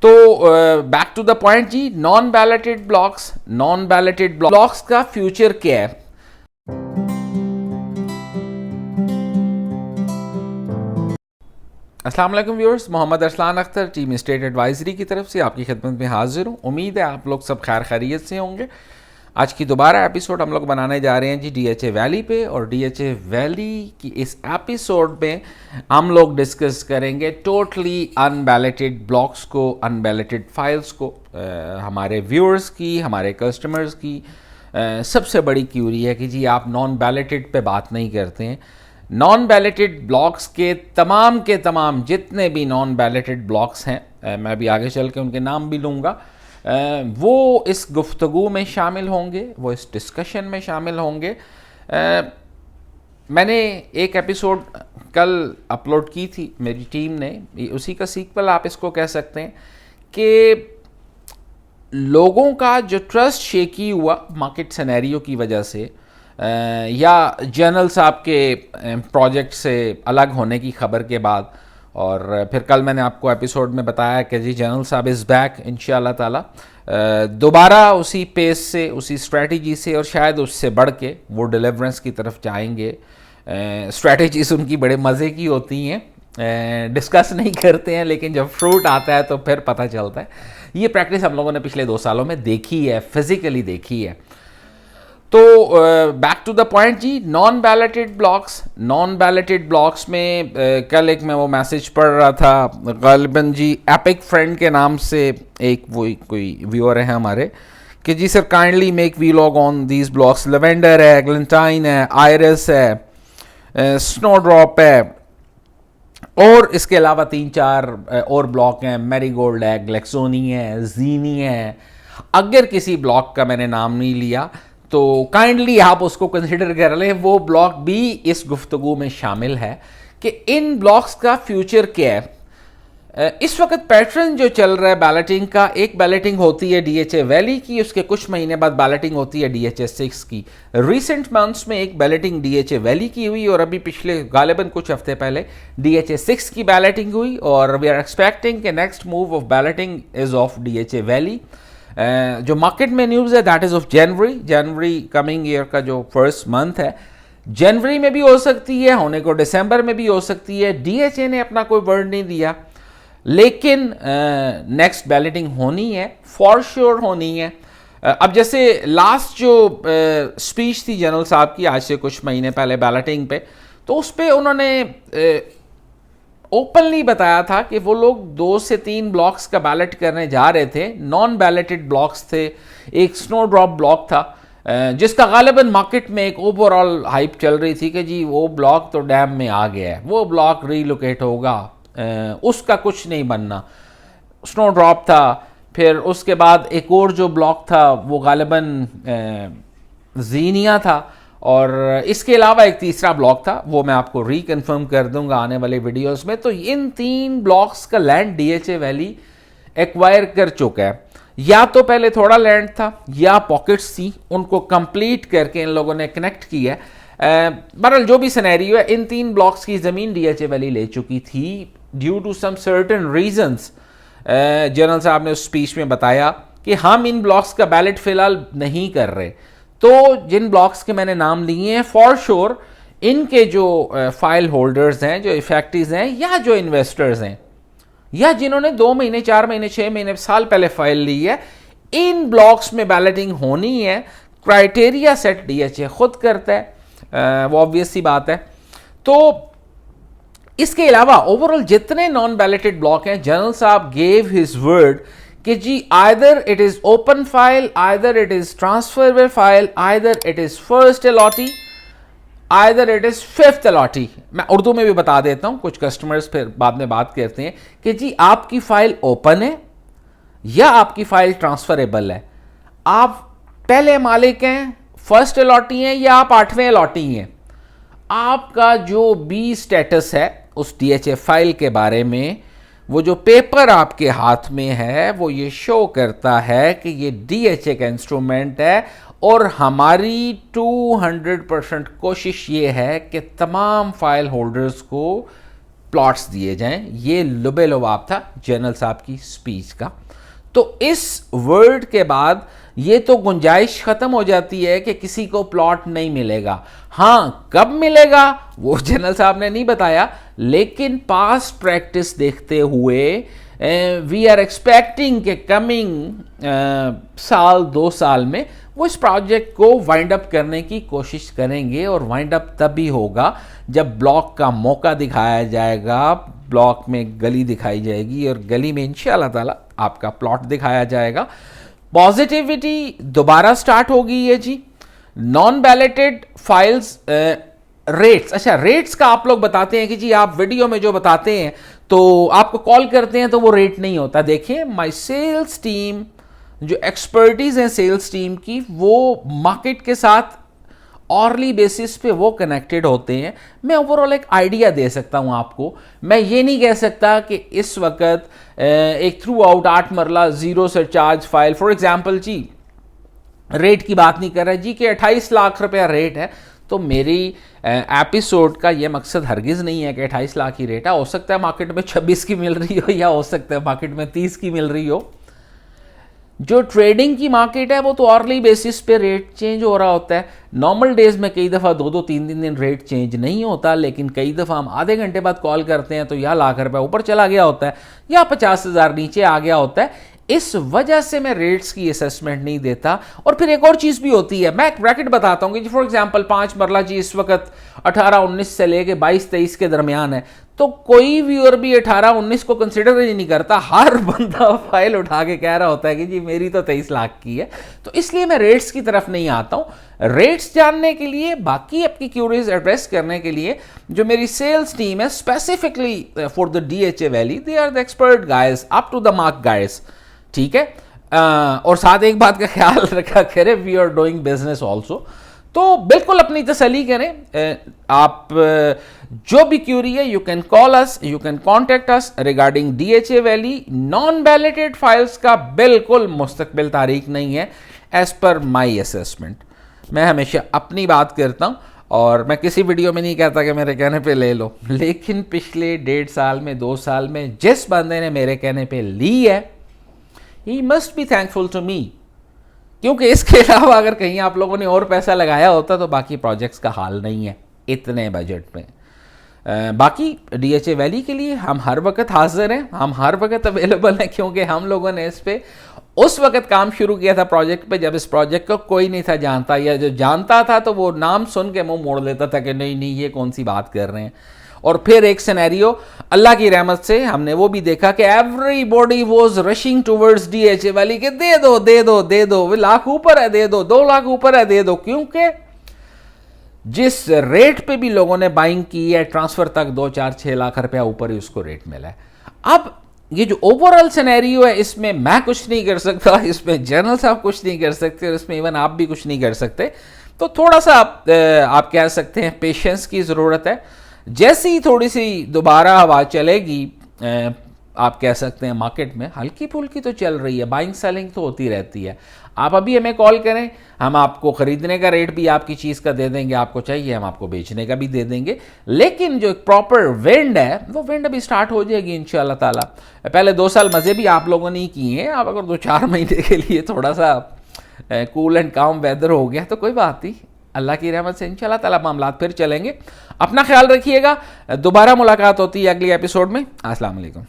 تو back to the point جی، non balloted blocks کا فیوچر کیا ہے؟ السلام علیکم viewers, Muhammad Arslan Akhtar team estate advisory کی طرف سے آپ کی خدمت میں حاضر ہوں۔ امید ہے آپ لوگ سب خیر خیریت سے ہوں گے۔ آج کی دوبارہ ایپیسوڈ ہم لوگ بنانے جا رہے ہیں جی ڈی ایچ اے ویلی پہ، اور ڈی ایچ اے ویلی کی اس ایپیسوڈ میں ہم لوگ ڈسکس کریں گے ٹوٹلی ان بیلٹڈ بلاکس کو، ان بیلٹڈ فائلز کو۔ ہمارے ویورز کی، ہمارے کسٹمرز کی سب سے بڑی کیوری ہے کہ جی آپ نان بیلٹڈ پہ بات نہیں کرتے ہیں۔ نان بیلٹڈ بلاکس کے تمام جتنے بھی نان بیلٹڈ بلاکس ہیں، میں بھی آگے چل کے ان کے نام بھی لوں گا، وہ اس گفتگو میں شامل ہوں گے، وہ اس ڈسکشن میں شامل ہوں گے۔ میں نے ایک ایپیسوڈ کل اپلوڈ کی تھی میری ٹیم نے، اسی کا سیکول آپ اس کو کہہ سکتے ہیں، کہ لوگوں کا جو ٹرسٹ شیکی ہوا مارکیٹ سینیریو کی وجہ سے، یا جنرل صاحب کے پروجیکٹ سے الگ ہونے کی خبر کے بعد، اور پھر کل میں نے آپ کو ایپیسوڈ میں بتایا کہ جی جنرل صاحب از بیک انشاءاللہ تعالی، دوبارہ اسی پیس سے، اسی اسٹریٹجی سے، اور شاید اس سے بڑھ کے وہ ڈیلیورنس کی طرف جائیں گے۔ اسٹریٹجیز ان کی بڑے مزے کی ہوتی ہیں، ڈسکس نہیں کرتے ہیں، لیکن جب فروٹ آتا ہے تو پھر پتہ چلتا ہے۔ یہ پریکٹس ہم لوگوں نے پچھلے 2 سالوں میں دیکھی ہے، فزیکلی دیکھی ہے۔ تو بیک ٹو دا پوائنٹ جی، نان بیلٹڈ بلاکس میں کل ایک میں وہ میسج پڑھ رہا تھا، غالباً جی ایپک فرینڈ کے نام سے ایک کوئی ویور ہے ہمارے، کہ جی sir kindly make vlog on these blocks. Lavender ہے، گلنٹائن ہے، آئرس ہے، سنو ڈراپ ہے، اور اس کے علاوہ 3-4 اور بلاک ہیں، میری گولڈ ہے، گلیکسونی ہے، زینی ہے۔ اگر کسی بلاک کا میں نے نام نہیں لیا تو کائنڈلی آپ اس کو کنسیڈر کر لیں، وہ بلاک بھی اس گفتگو میں شامل ہے کہ ان بلاکس کا فیوچر کیا ہے۔ اس وقت پیٹرن جو چل رہا ہے بیلٹنگ کا، ایک بیلٹنگ ہوتی ہے ڈی ایچ اے ویلی کی، اس کے کچھ مہینے بعد بیلٹنگ ہوتی ہے ڈی ایچ اے 6 کی۔ ریسنٹ منتھس میں ایک balloting D H A valley کی ہوئی، اور ابھی پچھلے غالباً کچھ ہفتے پہلے ڈی ایچ اے 6 کی بیلٹنگ ہوئی، اور وی آر ایکسپیکٹنگ کہ next move of balloting is of D H A valley. جو مارکیٹ میں نیوز ہے that is of January coming year کا جو فرسٹ منتھ ہے، جنوری میں بھی ہو سکتی ہے، ہونے کو دسمبر میں بھی ہو سکتی ہے۔ ڈی ایچ اے نے اپنا کوئی ورڈ نہیں دیا، لیکن نیکسٹ بیلٹنگ ہونی ہے، فار شیور ہونی ہے۔ اب جیسے لاسٹ جو اسپیچ تھی جنرل صاحب کی آج سے کچھ مہینے پہلے بیلٹنگ پہ، تو اس پہ انہوں نے اوپنلی بتایا تھا کہ وہ لوگ 2 سے 3 بلاکس کا بیلٹ کرنے جا رہے تھے، نان بیلٹڈ بلاکس تھے۔ ایک سنو ڈراپ بلاک تھا جس کا غالباً مارکیٹ میں ایک اوور آل ہائپ چل رہی تھی کہ جی وہ بلاک تو ڈیم میں آ گیا ہے، وہ بلاک ری لوکیٹ ہوگا، اس کا کچھ نہیں بننا۔ سنو ڈراپ تھا، پھر اس کے بعد ایک اور جو بلاک تھا وہ غالباً زینیا تھا، اور اس کے علاوہ ایک تیسرا بلاک تھا، وہ میں آپ کو ری کنفرم کر دوں گا آنے والے ویڈیوز میں۔ تو ان 3 بلاکس کا land D H A valley acquire کر چکا ہے۔ یا تو پہلے تھوڑا لینڈ تھا، یا پاکٹس تھی، ان کو کمپلیٹ کر کے ان لوگوں نے کنیکٹ کیا ہے۔ بہرحال جو بھی سینیریو ہے، ان 3 بلاکس کی زمین ڈی ایچ اے ویلی لے چکی تھی due to some certain reasons. General صاحب نے اس اسپیچ میں بتایا کہ ہم ان بلاکس کا بیلٹ فی الحال نہیں کر رہے۔ تو جن بلاکس کے میں نے نام لیے ہیں، فار شور ان کے جو فائل ہولڈرز ہیں، جو افیکٹیز ہیں، یا جو انویسٹرز ہیں، یا جنہوں نے 2 مہینے، 4 مہینے، 6 مہینے، سال پہلے فائل لی ہے، ان بلاکس میں بیلٹنگ ہونی ہے۔ Criteria set D H A خود کرتا ہے، وہ آبویس سی بات ہے۔ تو اس کے علاوہ اوور آل جتنے نان بیلٹڈ بلاک ہیں، جنرل صاحب گیو ہز ورڈ کہ جی either it is open file, either it is transferable file, either it is first allottee, either it is fifth allottee. میں اردو میں بھی بتا دیتا ہوں، کچھ کسٹمرز پھر بعد میں بات کرتے ہیں کہ جی آپ کی فائل اوپن ہے یا آپ کی فائل ٹرانسفریبل ہے، آپ پہلے مالک ہیں، فرسٹ الاٹی ہیں، یا آپ 8ویں الاٹی ہیں۔ آپ کا جو بی سٹیٹس ہے اس ڈی ایچ اے فائل کے بارے میں، وہ جو پیپر آپ کے ہاتھ میں ہے، وہ یہ شو کرتا ہے کہ یہ ڈی ایچ اے کا انسٹرومنٹ ہے، اور ہماری 200% کوشش یہ ہے کہ تمام فائل ہولڈرز کو پلاٹس دیے جائیں. یہ لبے لباب تھا جنرل صاحب کی سپیچ کا. تو اس ورڈ کے بعد یہ تو گنجائش ختم ہو جاتی ہے کہ کسی کو پلاٹ نہیں ملے گا. ہاں کب ملے گا وہ جنرل صاحب نے نہیں بتایا, لیکن پاسٹ پریکٹس دیکھتے ہوئے وی آر ایکسپیکٹنگ کہ کمنگ سال 2 سال میں وہ اس پروجیکٹ کو وائنڈ اپ کرنے کی کوشش کریں گے. اور وائنڈ اپ تب بھی ہوگا جب بلاک کا موقع دکھایا جائے گا, بلاک میں گلی دکھائی جائے گی اور گلی میں انشاءاللہ تعالی آپ کا پلاٹ دکھایا جائے گا. پازیٹیوٹی دوبارہ سٹارٹ ہوگی ہے جی. نان بیلٹڈ فائلز ریٹس, اچھا ریٹس کا آپ لوگ بتاتے ہیں کہ جی آپ ویڈیو میں جو بتاتے ہیں تو آپ کو کال کرتے ہیں تو وہ ریٹ نہیں ہوتا. دیکھیں مائی سیلز ٹیم جو ایکسپرٹیز ہیں سیلز ٹیم کی, وہ مارکیٹ کے ساتھ اورلی بیسس پہ وہ کنیکٹڈ ہوتے ہیں. میں اوورال ایک آئیڈیا دے سکتا ہوں آپ کو. میں یہ نہیں کہہ سکتا کہ اس وقت ایک throughout 8 marla zero surcharge file, for example جی ریٹ کی بات نہیں کر رہا جی کہ 28 لاکھ روپیہ ریٹ ہے. تو میری ایپیسوڈ کا یہ مقصد ہرگز نہیں ہے کہ 28 لاکھ کی ریٹ ہے. ہو سکتا ہے مارکیٹ میں 26 کی مل رہی ہو, یا ہو سکتا ہے مارکیٹ میں 30 کی مل رہی ہو. جو ٹریڈنگ کی مارکیٹ ہے وہ تو اورلی بیسس پہ ریٹ چینج ہو رہا ہوتا ہے. نارمل ڈیز میں کئی دفعہ 2-2 3 دن ریٹ چینج نہیں ہوتا, لیکن کئی دفعہ ہم آدھے گھنٹے بعد کال کرتے ہیں تو یا لاکھ روپے اوپر چلا گیا ہوتا ہے یا 50,000 نیچے آ گیا ہوتا ہے. اس وجہ سے میں ریٹس کی اسیسمنٹ نہیں دیتا. اور پھر ایک اور چیز بھی ہوتی ہے, میں ایک بریکٹ بتاتا ہوں کہ جی فار ایگزامپل 5 مرلہ جی اس وقت 18-19 سے لے کے 22-23 کے درمیان ہے, تو کوئی ویور بھی 18-19 کو کنسیڈر ہی نہیں کرتا. ہر بندہ فائل اٹھا کے کہہ رہا ہوتا ہے کہ جی میری تو 23 لاکھ کی ہے. تو اس لیے میں ریٹس کی طرف نہیں آتا ہوں. ریٹس جاننے کے لیے, باقی آپ کی کیوریز ایڈریس کرنے کے لیے جو میری سیلز ٹیم ہے specifically for the DHA valley, they are the expert guys, up to the mark guys, ٹھیک ہے. اور ساتھ ایک بات کا خیال رکھا کرے, we are doing business also. تو بالکل اپنی تسلی کریں. آپ جو بھی کیوری ہے you can call us, you can contact us regarding DHA Valley. نان بیلٹڈ فائلز کا بالکل مستقبل تاریخ نہیں ہے ایز پر مائی اسیسمنٹ. میں ہمیشہ اپنی بات کرتا ہوں اور میں کسی ویڈیو میں نہیں کہتا کہ میرے کہنے پہ لے لو, لیکن پچھلے 1.5 سال میں 2 سال میں جس بندے نے میرے کہنے پہ لی ہے he must be thankful to me, کیونکہ اس کے علاوہ اگر کہیں آپ لوگوں نے اور پیسہ لگایا ہوتا تو باقی پروجیکٹس کا حال نہیں ہے اتنے بجٹ میں. باقی DHA ویلی کے لیے ہم ہر وقت حاضر ہیں, ہم ہر وقت اویلیبل ہیں, کیونکہ ہم لوگوں نے اس پہ اس وقت کام شروع کیا تھا پروجیکٹ پہ جب اس پروجیکٹ کو کوئی نہیں تھا جانتا, یا جو جانتا تھا تو وہ نام سن کے منہ موڑ لیتا تھا کہ نہیں یہ کون سی بات کر رہے ہیں. اور پھر ایک سینیریو اللہ کی رحمت سے ہم نے وہ بھی دیکھا کہ every body was rushing towards DHA valley کہ دے دو دے دو دے دو, لاکھ اوپر ہے دے دو, 2 لاکھ اوپر ہے دے دو, کیونکہ جس ریٹ پہ بھی لوگوں نے بائنگ کی ہے ٹرانسفر تک 2-4-6 لاکھ روپیہ اوپر ہی اس کو ریٹ ملا ہے. اب یہ جو اوورال سینیریو ہے اس میں میں کچھ نہیں کر سکتا, اس میں جنرل صاحب کچھ نہیں کر سکتے, اور اس میں ایون آپ بھی کچھ نہیں کر سکتے. تو تھوڑا سا آپ کہہ سکتے ہیں پیشنس کی ضرورت ہے. جیسی تھوڑی سی دوبارہ ہوا چلے گی, آپ کہہ سکتے ہیں مارکیٹ میں ہلکی پھلکی تو چل رہی ہے, بائنگ سیلنگ تو ہوتی رہتی ہے. آپ ابھی ہمیں کال کریں, ہم آپ کو خریدنے کا ریٹ بھی آپ کی چیز کا دے دیں گے, آپ کو چاہیے ہم آپ کو بیچنے کا بھی دے دیں گے. لیکن جو ایک پراپر وینڈ ہے وہ وینڈ ابھی سٹارٹ ہو جائے گی انشاءاللہ تعالی. پہلے 2 سال مزے بھی آپ لوگوں نے ہی کیے ہیں, آپ اگر 2-4 مہینے کے لیے تھوڑا سا کول اینڈ کام ویدر ہو گیا تو کوئی بات نہیں, اللہ کی رحمت سے انشاءاللہ تعالی معاملات پھر چلیں گے. اپنا خیال رکھیے گا, دوبارہ ملاقات ہوتی ہے اگلی ایپیسوڈ میں. السلام علیکم.